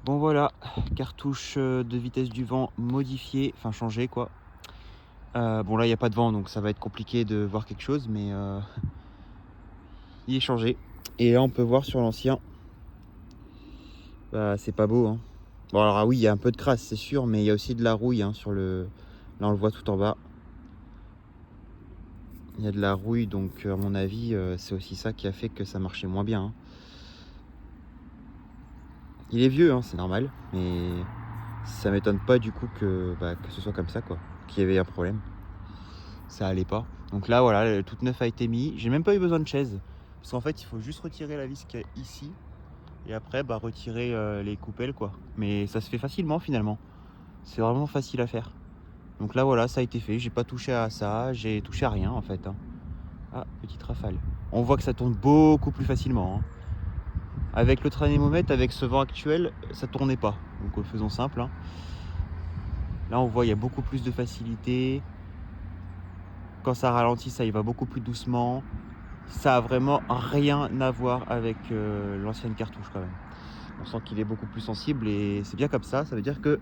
Bon voilà, cartouche de vitesse du vent modifiée, enfin changée quoi. Bon là il n'y a pas de vent donc ça va être compliqué de voir quelque chose mais il est changé. Et là on peut voir sur l'ancien, bah c'est pas beau hein. Bon alors ah oui il y a un peu de crasse c'est sûr mais il y a aussi de la rouille hein, sur le... Là on le voit tout en bas. Il y a de la rouille donc à mon avis c'est aussi ça qui a fait que ça marchait moins bien hein. Il est vieux hein, c'est normal mais ça m'étonne pas du coup que ce soit comme ça quoi, qu'il y avait un problème. Ça allait pas. Donc là voilà, le toute neuf a été mis. J'ai même pas eu besoin de chaise. Parce qu'en fait il faut juste retirer la vis qu'il y a ici. Et après retirer les coupelles quoi. Mais ça se fait facilement finalement. C'est vraiment facile à faire. Donc là voilà, ça a été fait. J'ai pas touché à ça, j'ai touché à rien en fait hein. Ah, petite rafale. On voit que ça tourne beaucoup plus facilement hein. Avec le traînémomètre, avec ce vent actuel, ça tournait pas. Donc faisons simple hein. Là on voit il y a beaucoup plus de facilité. Quand ça ralentit, ça y va beaucoup plus doucement. Ça a vraiment rien à voir avec l'ancienne cartouche quand même. On sent qu'il est beaucoup plus sensible et c'est bien comme ça. Ça veut dire que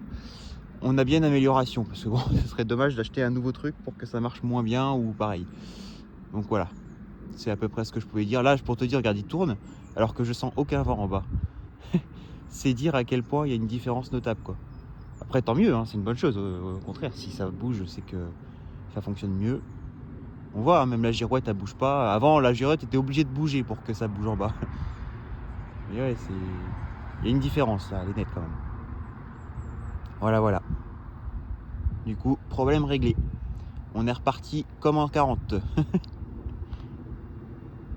on a bien une amélioration. Parce que bon, ce serait dommage d'acheter un nouveau truc pour que ça marche moins bien ou pareil. Donc voilà, c'est à peu près ce que je pouvais dire. Là, pour te dire, regarde, il tourne alors que je sens aucun vent en bas. C'est dire à quel point il y a une différence notable quoi. Après, tant mieux, hein, c'est une bonne chose. Au contraire, si ça bouge, c'est que ça fonctionne mieux. On voit, hein, même la girouette, elle bouge pas. Avant, la girouette était obligée de bouger pour que ça bouge en bas. Mais ouais, c'est... Il y a une différence là, elle est nette quand même. Voilà, voilà. Du coup, problème réglé. On est reparti comme en 40.